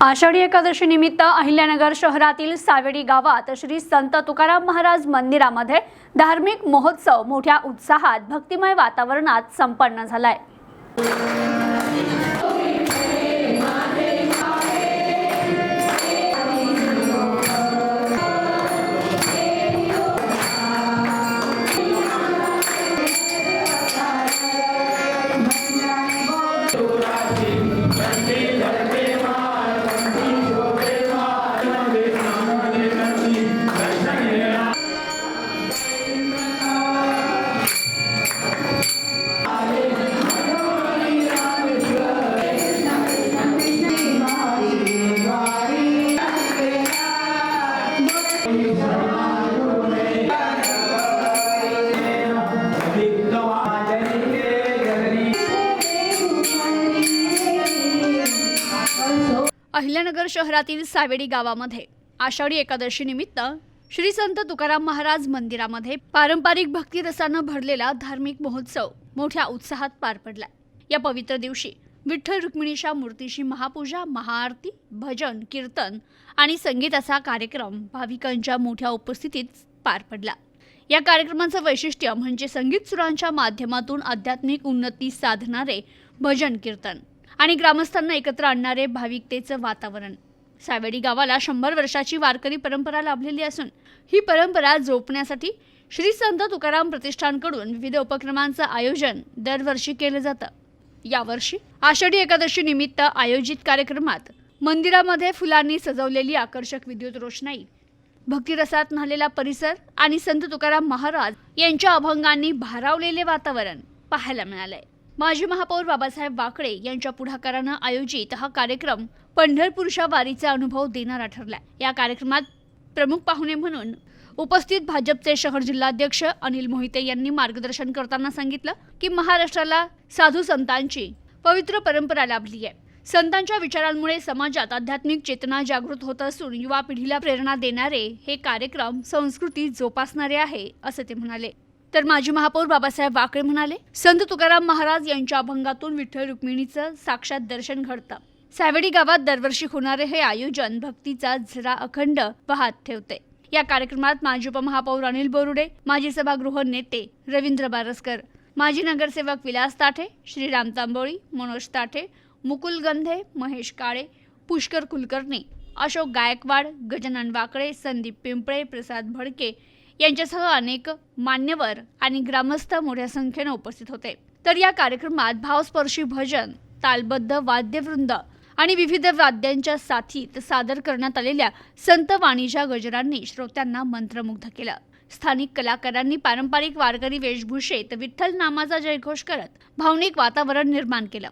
आषाढी एकादशी निमित्त अहिल्यानगर शहरातील सावेडी गावात श्री संत तुकाराम महाराज मंदिरामध्ये धार्मिक महोत्सव मोठ्या उत्साहात भक्तिमय वातावरणात संपन्न झालाय। अहिल्यानगर शहरातील सावेडी गावामध्ये आषाढी एकादशी निमित्त श्री संत तुकाराम महाराज मंदिरामध्ये पारंपरिक भक्ती रसाने भरलेला धार्मिक महोत्सव मोठ्या उत्साहात पार पडला। या पवित्र दिवशी विठ्ठल रुक्मिणीच्या मूर्तीची महापूजा, महाआरती, भजन, कीर्तन आणि संगीताचा कार्यक्रम भाविकांच्या मोठ्या उपस्थितीत पार पडला। या कार्यक्रमाचं वैशिष्ट्य म्हणजे संगीत सुरांच्या माध्यमातून आध्यात्मिक उन्नती साधणारे भजन कीर्तन आणि ग्रामस्थांना एकत्र आणणारे भाविकतेचं वातावरण। सावेडी गावाला 100 वर्षाची वारकरी परंपरा लाभलेली असून ही परंपरा जोपण्यासाठी श्री संत तुकाराम प्रतिष्ठानकडून विविध उपक्रमांचं आयोजन दरवर्षी केलं जातं। यावर्षी आषाढी एकादशी निमित्त आयोजित कार्यक्रमात मंदिरामध्ये फुलांनी सजवलेली आकर्षक विद्युत रोषणाई, भक्तिरसात न्हालेला परिसर आणि संत तुकाराम महाराज यांच्या अभंगांनी भारावलेले वातावरण पाहायला मिळालंय। माजी महापौर बाबासाहेब वाकळे यांच्या पुढाकाराने आयोजित हा कार्यक्रम पंढरपूरच्या वारीचा अनुभव देणारा ठरला। या कार्यक्रमात प्रमुख पाहुणे म्हणून उपस्थित भाजपचे शहर जिल्हाध्यक्ष अनिल मोहिते यांनी मार्गदर्शन करताना सांगितलं की महाराष्ट्राला साधू संतांची पवित्र परंपरा लाभली आहे। संतांच्या विचारांमुळे समाजात आध्यात्मिक चेतना जागृत होत असून युवा पिढीला प्रेरणा देणारे हे कार्यक्रम संस्कृती जोपासणारे आहे असे ते म्हणाले। तर माजी महापौर बाबासाहेब वाकळे म्हणाले, संत तुकाराम महाराज यांच्या अभंगातून विठ्ठल रुक्मिणीचं साक्षात दर्शन घडतं। सावेडी गावात दरवर्षी होणारे हे आयोजन भक्तीचा झरा अखंड वाहत ठेवते। या कार्यक्रमात माजी उपमहापौर अनिल बोरुडे, माजी सभागृह नेते रवींद्र बारसकर, माजी नगरसेवक विलास ताठे, श्रीराम तांबोळी, मनोज ताठे, मुकुल गंधे, महेश काळे, पुष्कर कुलकर्णी, अशोक गायकवाड, गजानन वाकळे, संदीप पिंपळे, प्रसाद भडके यांच्यासह अनेक मान्यवर आणि ग्रामस्थ मोठ्या संख्येने उपस्थित होते। तर या कार्यक्रमात भावस्पर्शी भजन, तालबद्ध वाद्यवृंद आणि विविध वाद्यांच्या साथीत सादर करण्यात आलेल्या संत वाणीच्या गजरांनी श्रोत्यांना मंत्रमुग्ध केलं। स्थानिक कलाकारांनी पारंपरिक वारकरी वेशभूषेत विठ्ठल नामाचा जयघोष करत भावनिक वातावरण निर्माण केलं।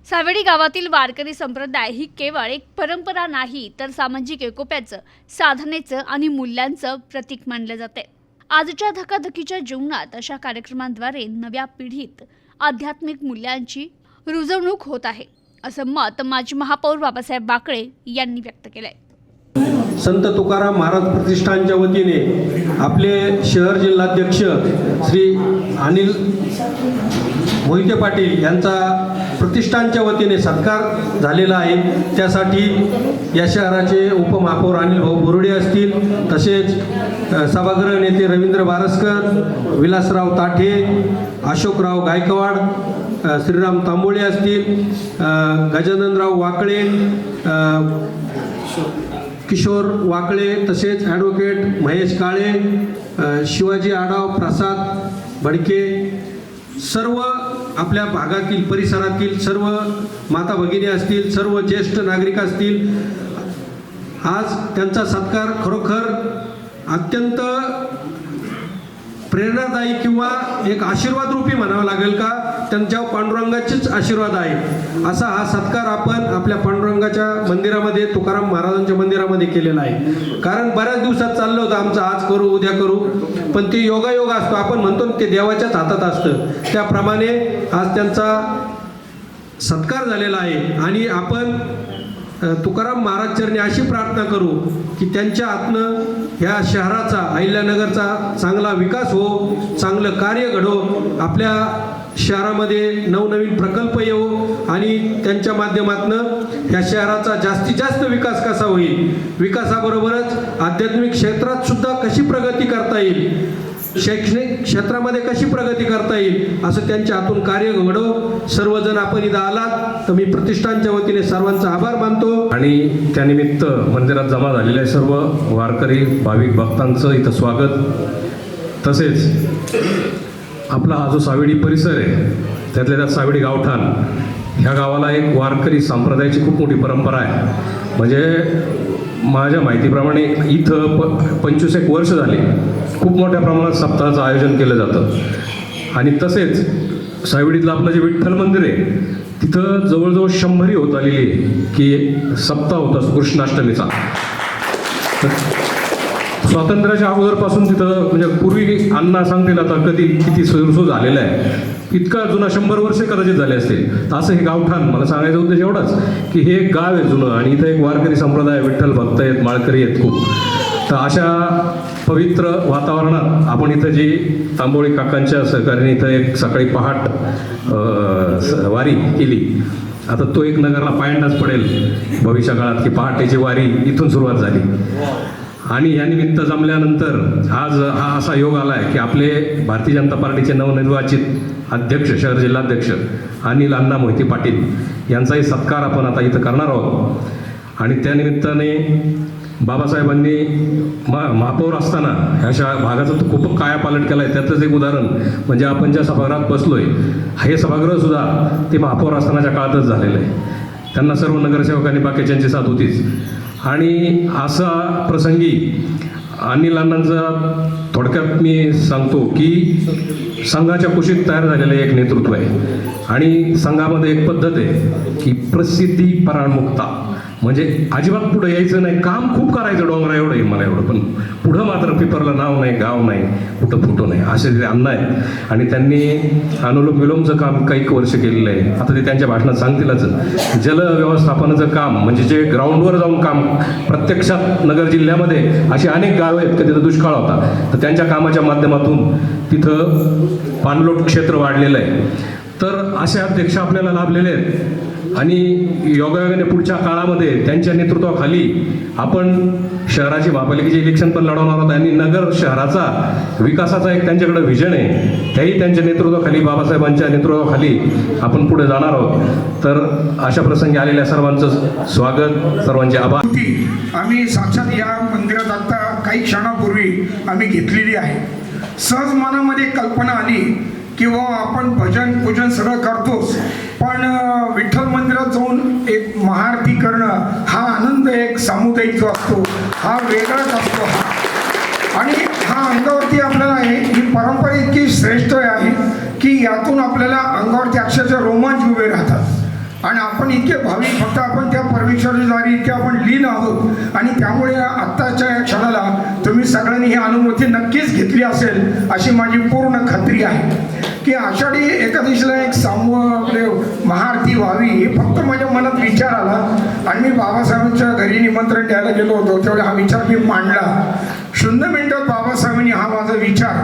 सावेडी गावातील वारकरी संप्रदाय ही केवळ एक परंपरा नाही तर सामाजिक एकोप्याचं, साधनेचं आणि मूल्यांचं प्रतीक मानले जाते। आजच्या धकाधकीच्या जीवनात अशा कार्यक्रमांद्वारे नव्या पिढीत आध्यात्मिक मूल्यांची रुजवणूक होत आहे, असं मत माजी महापौर बाबासाहेब वाकळे यांनी व्यक्त केलंय। संत तुकाराम महाराज प्रतिष्ठानच्या वतीने आपले शहर जिल्हाध्यक्ष श्री अनिल मोहिते पाटील यांचा प्रतिष्ठानच्या वतीने सत्कार झालेला आहे। त्यासाठी या शहराचे उपमहापौर अनिल भाऊ बोरुडे असतील, तसेच सभागृह नेते रवींद्र बारसकर, विलासराव ताठे, अशोकराव गायकवाड, श्रीराम तांबोळे असतील, गजाननराव वाकळे, किशोर वाकळे, तसेच ॲडव्होकेट महेश काळे, शिवाजी आडाव, प्रसाद भडके, सर्व आपल्या भागातील परिसरातील सर्व माता भगिनी असतील, सर्व ज्येष्ठ नागरिक असतील, आज त्यांचा सत्कार खरोखर अत्यंत प्रेरणादायी किंवा एक आशीर्वाद रूपी म्हणावं लागेल का, त्यांच्यावर पांडुरंगाचेच आशीर्वाद आहे असा हा सत्कार आपण आपल्या पांडुरंगाच्या मंदिरामध्ये, तुकाराम महाराजांच्या मंदिरामध्ये केलेला आहे। कारण बऱ्याच दिवसात चाललं होतं आमचं आज करू उद्या करू, पण ते योगायोग असतो, आपण म्हणतो ते देवाच्याच हातात असतं, त्याप्रमाणे आज त्यांचा सत्कार झालेला आहे। आणि आपण तुकाराम महाराज चरणी अशी प्रार्थना करू की त्यांच्या हातनं ह्या शहराचा, अहिल्यानगरचा चांगला विकास हो, चांगलं कार्य घडो, आपल्या शहरामध्ये नवनवीन प्रकल्प येऊ आणि त्यांच्या माध्यमातून या शहराचा जास्तीत जास्त विकास कसा होईल, विकासाबरोबरच आध्यात्मिक क्षेत्रात सुद्धा कशी प्रगती करता येईल, शैक्षणिक क्षेत्रामध्ये कशी प्रगती करता येईल, असं त्यांच्या हातून कार्य घडव. सर्वजण आपण इथं आलात तर मी प्रतिष्ठानच्या वतीने सर्वांचा आभार मानतो. आणि त्यानिमित्त मंदिरात जमा झालेल्या सर्व वारकरी भाविक भक्तांचं इथं स्वागत. तसेच आपला हा जो सावेडी परिसर आहे त्यातल्या त्यात सावेडी गावठाण ह्या गावाला एक वारकरी संप्रदायाची खूप मोठी परंपरा आहे. म्हणजे माझ्या माहितीप्रमाणे इथं 25 वर्ष झाली खूप मोठ्या प्रमाणात सप्ताहाचं आयोजन केलं जातं. आणि तसेच सावेडीतलं आपलं जे विठ्ठल मंदिर आहे तिथं जवळजवळ 100 होत आलेली आहे की सप्ताह होता कृष्णाष्टमीचा. स्वातंत्र्याच्या अगोदरपासून तिथं म्हणजे पूर्वी अण्णा सांगतील आता कधी किती सुरू झालेला आहे, इतका जुना 100 वर्षे कदाचित झाले असतील. तर असं हे गावठाण मला सांगायचा उद्देश एवढाच की हे एक गाव आहे जुनं आणि इथं एक वारकरी संप्रदाय, विठ्ठल भक्त आहेत, माळकरी आहेत खूप. तर अशा पवित्र वातावरणात आपण इथं जी तांबोळी काकांच्या सहकार्याने इथं एक सकाळी पहाट वारी केली. आता तो एक नगरला पायंडाच पडेल भविष्य काळात की पहाटेची वारी इथून सुरुवात झाली. आणि या निमित्त जमल्यानंतर आज हा असा योग आला आहे की आपले भारतीय जनता पार्टीचे नवनिर्वाचित अध्यक्ष, शहर जिल्हाध्यक्ष अनिल अण्णा मोहिते पाटील यांचाही सत्कार आपण आता इथं करणार आहोत. आणि त्यानिमित्ताने बाबासाहेबांनी महापौर असताना ह्या भागाचा तो खूप कायापालट केला आहे. त्यातलंच एक उदाहरण म्हणजे आपण ज्या सभागृहात बसलोय हे सभागृहसुद्धा ते महापौर असतानाच्या काळातच झालेलं आहे. त्यांना सर्व नगरसेवकांनी बाकीच्यांची साथ होतीच. आणि असा प्रसंगी अनिल अण्णांचा थोडक्यात मी सांगतो की संघाच्या कुशीत तयार झालेलं एक नेतृत्व आहे. आणि संघामध्ये एक पद्धत आहे की प्रसिद्धी परामुक्ता, म्हणजे अजिबात पुढं यायचं नाही, काम खूप करायचं डोंगरा एवढं आहे मला एवढं, पण पुढं मात्र पेपरला नाव नाही, गाव नाही, कुठं फुटो नाही, असे ते अण्णा आहे. आणि त्यांनी अनुलोम विलोमचं काम काही वर्ष केलेलं आहे. आता ते त्यांच्या भाषणात सांगतीलच. जल व्यवस्थापनाचं काम म्हणजे जे ग्राउंडवर जाऊन काम, प्रत्यक्षात नगर जिल्ह्यामध्ये अशी अनेक गावं आहेत की तिथं दुष्काळ होता, तर त्यांच्या कामाच्या माध्यमातून तिथं पाणलोट क्षेत्र वाढलेलं आहे. तर असे अध्यक्ष आपल्याला लाभलेले आहेत. आणि योगायोगाने पुढच्या काळामध्ये त्यांच्या नेतृत्वाखाली आपण शहराची महापालिकेचे इलेक्शन पण लढवणार आहोत. आणि नगर शहराचा विकासाचा एक त्यांच्याकडे व्हिजन आहे, त्याही त्यांच्या नेतृत्वाखाली, बाबासाहेबांच्या नेतृत्वाखाली आपण पुढे जाणार आहोत. तर अशा प्रसंगी आलेल्या सर्वांचं स्वागत, सर्वांचे आभार. आम्ही साक्षात या मंदिरात आता काही क्षणापूर्वी आम्ही घेतलेली आहे. सहज मनामध्ये कल्पना आली किंवा आपण भजन पूजन सगळं करतोच, पण विठ्ठल मंदिरात जाऊन एक महाआरती करणं हा आनंद एक सामुदायिक जो असतो हा वेगळाच असतो. आणि हा अंगावरती आपल्याला आहे, ही परंपरा इतकी श्रेष्ठ आहे की यातून आपल्याला अंगावरती अक्षरशः रोमांच उभे राहतात. आणि आपण इतके भाविक फक्त आपण त्या परमेश्वराच्या द्वारे इतके आपण लीन आहोत. आणि त्यामुळे आत्ताच्या या क्षणाला तुम्ही सगळ्यांनी ही अनुभूती नक्कीच घेतली असेल अशी माझी पूर्ण खात्री आहे की आषाढी एकादशीला एक आपले महाआरती व्हावी हे फक्त माझ्या मनात विचार आला. आणि मी बाबासाहेबांच्या घरी निमंत्रण द्यायला गेलो होतो, तेवढा हा विचार मी मांडला. 0 मिनिटात बाबासाहेबांनी हा माझा विचार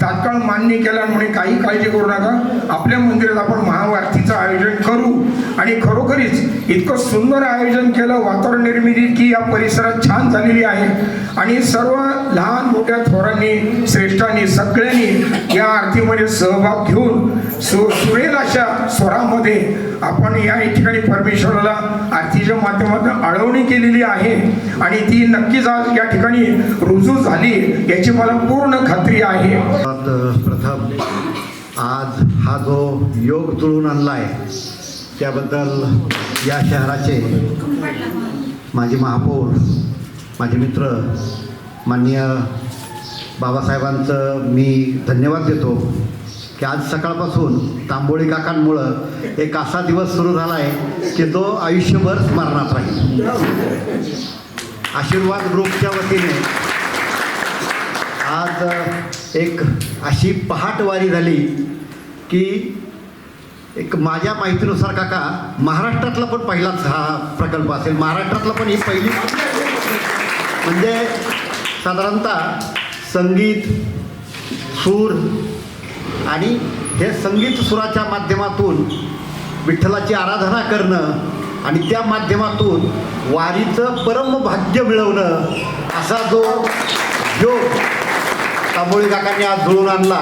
तात्काळ मान्य केला. म्हणे काही काळजी करू नका, आपल्या मंदिरात आपण महाआरतीचं आयोजन करू. आणि खरोखरीच इतकं सुंदर आयोजन केलं, वातावरण निर्मिती की या परिसरात छान झालेली आहे. आणि सर्व लहान मोठ्या थोरांनी, श्रेष्ठांनी, सगळ्यांनी या आरतीमध्ये सहभाग घेऊन सुरेल अशा स्वरामध्ये आपण या ठिकाणी परमेश्वराला आरतीच्या माध्यमातून आळवणी केलेली आहे. आणि ती नक्कीच आज या ठिकाणी रुजू झाली याची मला पूर्ण खात्री आहे. प्रथम आज हा जो योग जुळून आणला आहे त्याबद्दल या शहराचे माजी महापौर, माझे मित्र माननीय बाबासाहेबांचं मी धन्यवाद देतो की आज सकाळपासून तांबोळी काकांमुळं एक असा दिवस सुरू झाला आहे की तो आयुष्यभर स्मरणात राहील. आशीर्वाद ग्रुपच्या वतीने आज एक अशी पहाटवारी झाली की एक माझ्या माहितीनुसार काका महाराष्ट्रातला पण पहिलाच हा प्रकल्प असेल, महाराष्ट्रातला पण ही पहिली, म्हणजे साधारणतः संगीत, सूर आणि हे संगीत सुराच्या माध्यमातून विठ्ठलाची आराधना करणं आणि त्या माध्यमातून वारीचं परम भाग्य मिळवणं असा जो योग तांबोळी काकांनी आज जुळून आणला.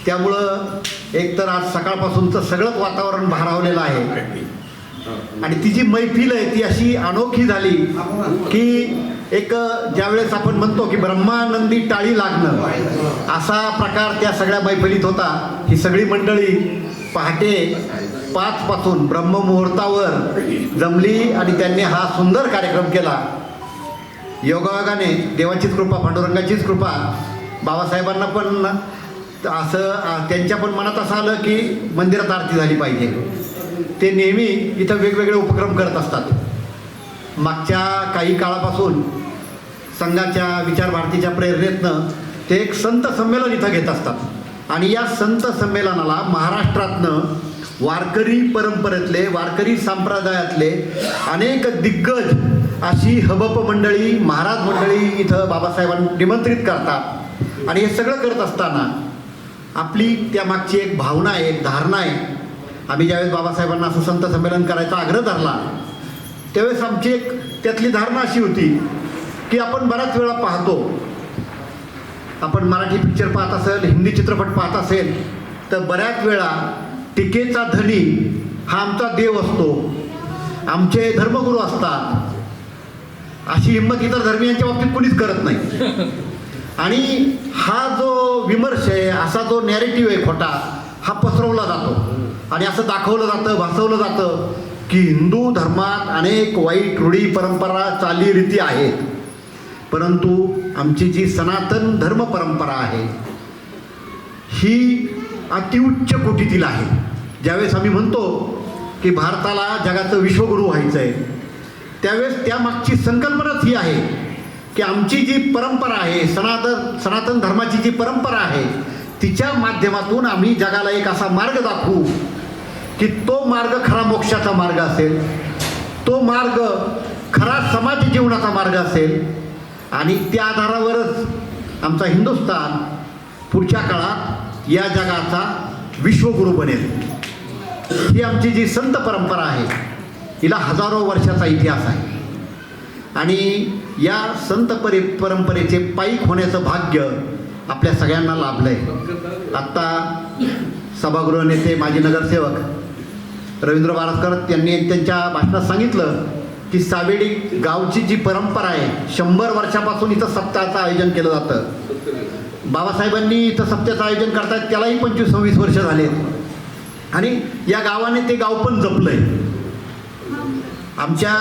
त्यामुळं एकतर आज सकाळपासूनचं सगळंच वातावरण भारावलेलं आहे आणि ती जी मैफिल आहे ती अशी अनोखी झाली की एक ज्यावेळेस आपण म्हणतो की ब्रह्मानंदी टाळी लागणं असा प्रकार त्या सगळ्या मैफिलीत होता. ही सगळी मंडळी पहाटे 5 पासून ब्रह्ममुहूर्तावर जमली आणि त्यांनी हा सुंदर कार्यक्रम केला. योगायोगाने देवाचीच कृपा, पांडुरंगाचीच कृपा, बाबासाहेबांना पण असं त्यांच्या पण मनात असं आलं की मंदिरात आरती झाली पाहिजे. ते नेहमी इथं वेगवेगळे उपक्रम करत असतात. मागच्या काही काळापासून संघाच्या विचार भारतीच्या प्रेरणेतनं ते एक संत संमेलन इथं घेत असतात आणि या संत संमेलनाला महाराष्ट्रातनं वारकरी परंपरेतले, वारकरी संप्रदायातले अनेक दिग्गज अशी हबप मंडळी, महाराज मंडळी इथं बाबासाहेबांना निमंत्रित करतात. आणि हे सगळं करत असताना आपली त्यामागची एक भावना आहे, एक धारणा आहे. आम्ही ज्यावेळेस बाबासाहेबांना असं संत संमेलन करायचा आग्रह धरला त्यावेळेस आमची एक त्यातली धारणा अशी होती की आपण बऱ्याच वेळा पाहतो, आपण मराठी पिक्चर पाहत असेल, हिंदी चित्रपट पाहत असेल तर बऱ्याच वेळा टीकेचा धनी हा आमचा देव असतो, आमचे धर्मगुरू असतात, अशी हिंमत इतर धर्मीयांच्या बाबतीत कोणीच करत नाही. आणि हा जो विमर्श आहे, असा जो नॅरेटिव्ह आहे खोटा, हा पसरवला जातो आणि असं दाखवलं जातं, भासवलं जातं की हिंदू धर्मात अनेक वाईट रूढी, परंपरा, चालीरीती आहेत, परंतु आमची जी सनातन धर्म परंपरा आहे ही अतिउच्च कोटीतील आहे. ज्यावेळेस आम्ही म्हणतो की भारताला जगाचं विश्वगुरू व्हायचं आहे त्यावेळेस त्यामागची संकल्पनाच ही आहे की आमची जी परंपरा आहे, सनातन धर्माची जी परंपरा आहे तिच्या माध्यमातून आम्ही जगाला एक असा मार्ग दाखवू की तो मार्ग खरा मोक्षाचा मार्ग असेल, तो मार्ग खरा समाज जीवनाचा मार्ग असेल आणि त्या आधारावरच आमचा हिंदुस्थान पुढच्या काळात या जगाचा विश्वगुरू बनेल. ही आमची जी संत परंपरा आहे हिला हजारो वर्षाचा इतिहास आहे आणि या संत परंपरेचे पाईक होण्याचं भाग्य आपल्या सगळ्यांना लाभलं आहे. आत्ता सभागृह नेते माजी नगरसेवक रवींद्र बारसकर यांनी त्यांच्या भाषणात सांगितलं की सावेडी गावची जी परंपरा आहे 100 वर्षापासून इथं सप्ताहाचं आयोजन केलं जातं. बाबासाहेबांनी इथं सप्त्याचं आयोजन करतायत त्यालाही 25-26 वर्ष झालेत आणि या गावाने ते गाव पण जपलंय. आमच्या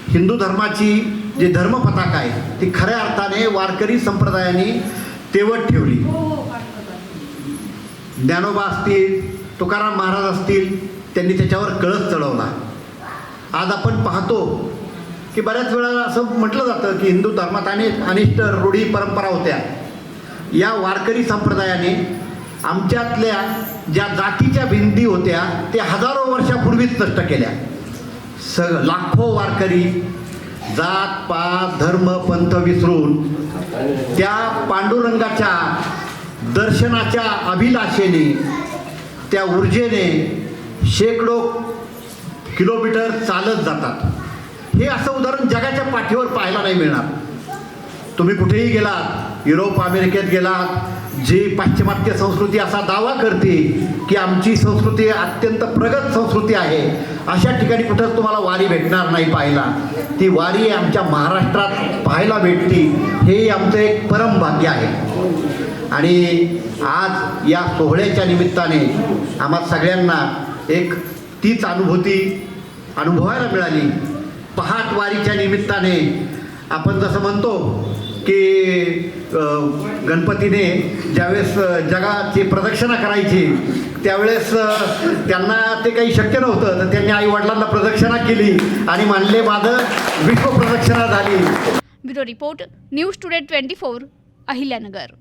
हिंदू धर्माची जी धर्मपताका आहे ती खऱ्या अर्थाने वारकरी संप्रदायाने तेवत ठेवली. ज्ञानोबा असतील, तुकाराम महाराज असतील, त्यांनी त्याच्यावर कळस चढवला. आज आपण पाहतो की बऱ्याच वेळा असं म्हटलं जातं की हिंदू धर्मात अनिष्ट रूढी परंपरा होत्या. या वारकरी संप्रदायाने आमच्यातल्या ज्या जातीच्या भिंती होत्या त्या हजारो वर्षापूर्वीच नष्ट केल्या. लाखो वारकरी जात पात धर्म पंथ विसरून त्या पांडुरंगाच्या दर्शनाच्या अभिलाषेने, त्या ऊर्जेने शेकडो किलोमीटर चालत जातात. हे असं उदाहरण जगाच्या पाठीवर पाहायला नाही मिळणार. तुम्ही कुठेही गेलात, युरोप अमेरिकेत गेलात, जी पाश्चिमात्य संस्कृती असा दावा करते की आमची संस्कृती अत्यंत प्रगत संस्कृती आहे, अशा ठिकाणी कुठंच तुम्हाला वारी भेटणार नाही पाहायला. ती वारी आमच्या महाराष्ट्रात पाहायला भेटती, हे आमचं एक परम भाग्य आहे. आणि आज या सोहळ्याच्या निमित्ताने आम्हा सगळ्यांना एक तीच अनुभूती अनुभवायला मिळाली. पहाट वारीच्या निमित्ताने आपण जसं म्हणतो की गणपतीने ज्यावेळेस जगाची प्रदक्षिणा करायची त्यावेळेस त्यांना ते काही शक्य नव्हतं, तर त्यांनी आई वडिलांना प्रदक्षिणा केली आणि मानले माझं विश्व प्रदक्षिणा झाली. Bureau report, news today 24, Ahilyanagar.